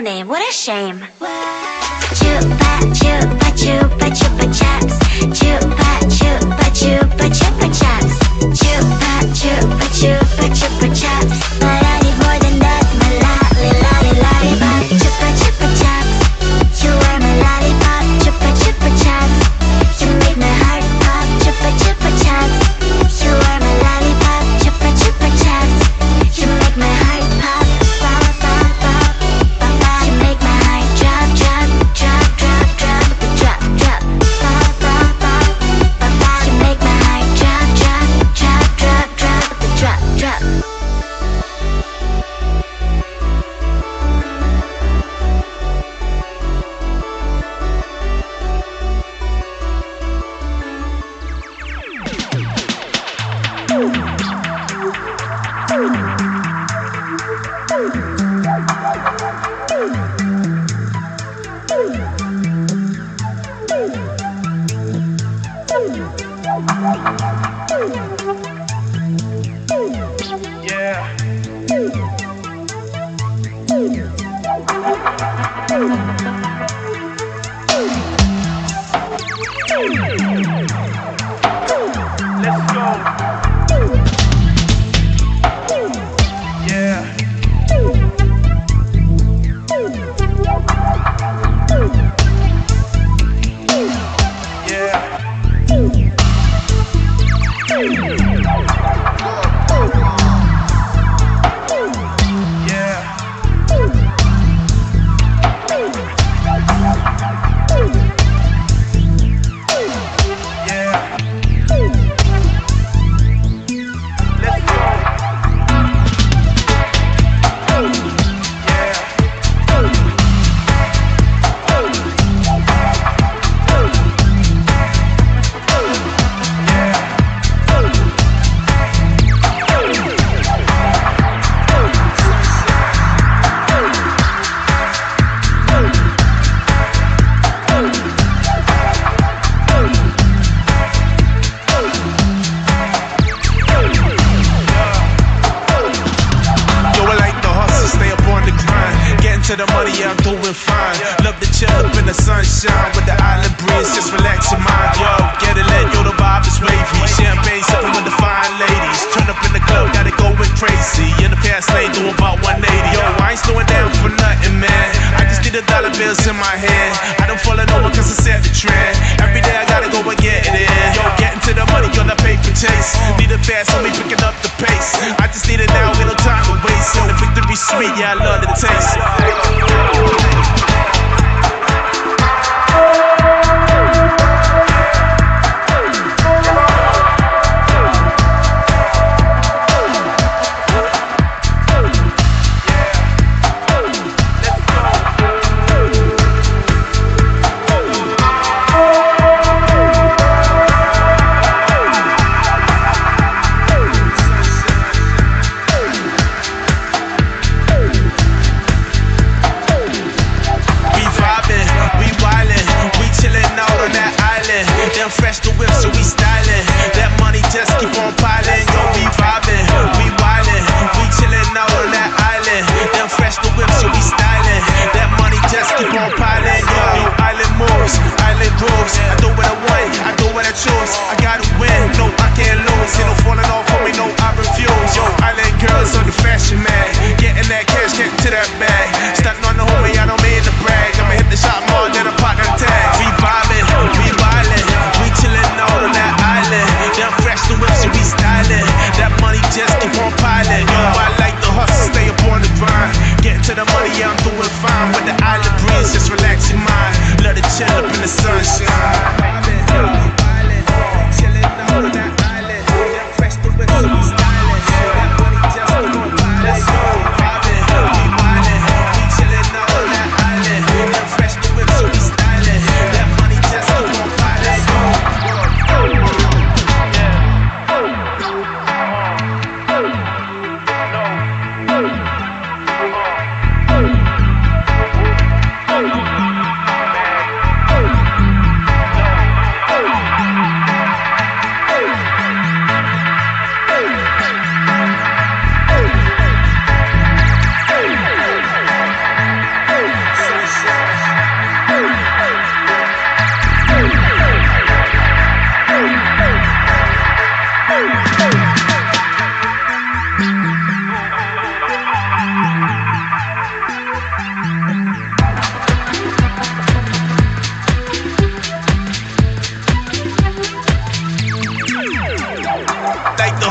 real name. What a shame. Chupa chupa chupa chupa chaps. Chupa chupa chupa chupa chaps. Chupa chupa chupa chupa chaps. But I need more than that. My lollipop. Chupa chupa chaps. You are my lollipop. Chupa chupa chaps. You make my heart pop. Chupa chupa chaps. You are my lollipop. Chupa chupa chaps. You make my heart pop. Pop pop pop pop pop. You make my heart drop drop drop drop drop drop drop. Pop pop pop pop pop. You make my heart drop drop drop drop drop drop drop. To the money, yeah, I'm doing fine. Love to chill up in the sunshine with the island breeze, just relax your mind. Yo, get it lit, yo, the vibe is wavy. Champagne sipping with the fine ladies. Turn up in the club, got it going crazy. In the past lane, doing about 180. Yo, I ain't slowing down for nothing, man. I just need $1 bills in my hand. I don't follow no one cause I set the trend. Every day I gotta go and get it in. Yo, getting to the money on the paper chase. Need it fast, only picking up the pace. I just need it now, ain't no time to waste. And the victory sweet, yeah, I love the taste. Fresh the whip, so we styling. That money just keep on piling. Yo, we vibing, we wildin', we chillin' out on that island. Them fresh the whip, so we styling. That money just keep on piling. Yo, island moves, island grooves. I do what I want, I do what I choose. I gotta win, no, I can't lose. Ain't no falling off for me, no, I refuse. Yo, island girls on the fashion mag, getting that cash, getting to that bag. Stuntin' on the homie, I don't mean to brag. I'ma hit the shot more than a partner tag. We vibing, we wildin'. Chillin' out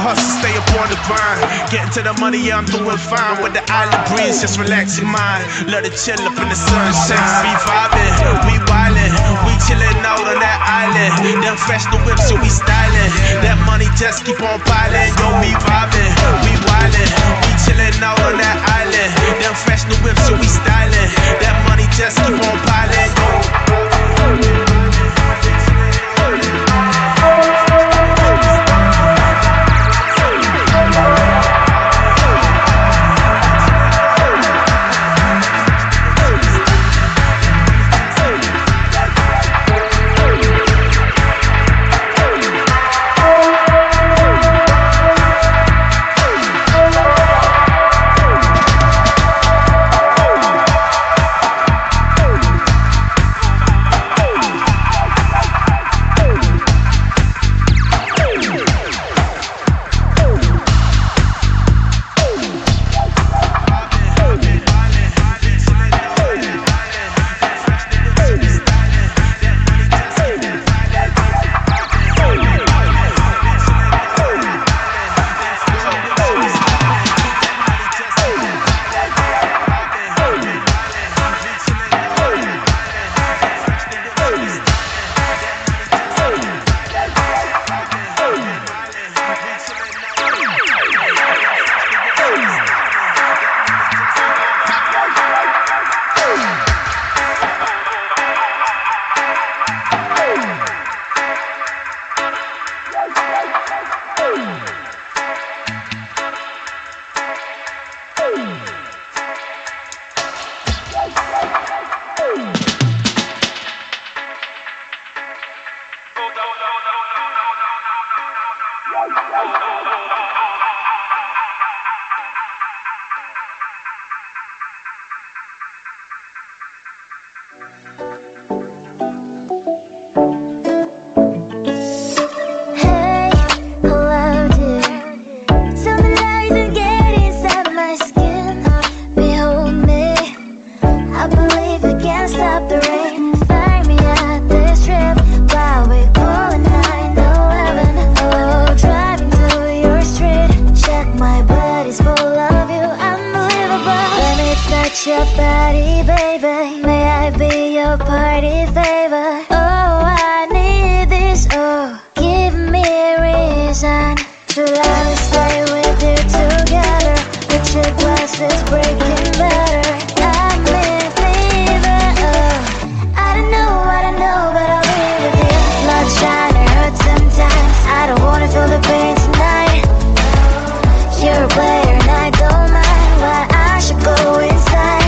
hustle, stay up on the grind. Getting to the money, yeah, I'm doing fine. With the island breeze, just relax your mind. Love to chill up in the sunshine. We vibing, we wildin', we chillin' out on that island. Them fresh new whips, so we stylin'. That money just keep on piling. Yo, we vibing, we wildin', we chillin' out on that island. Them fresh new whips, so we stylin'. That money just keep on piling. Yo. Your body, baby, may I be your party favor? Oh, I need this, oh, give me a reason to let me stay with you together. With your glasses breaking better, I'm in fever, oh. I don't know, but I'll be with you. Blood trying to hurt sometimes, I don't wanna feel the pain tonight. You're a player and I don't mind why I should go inside.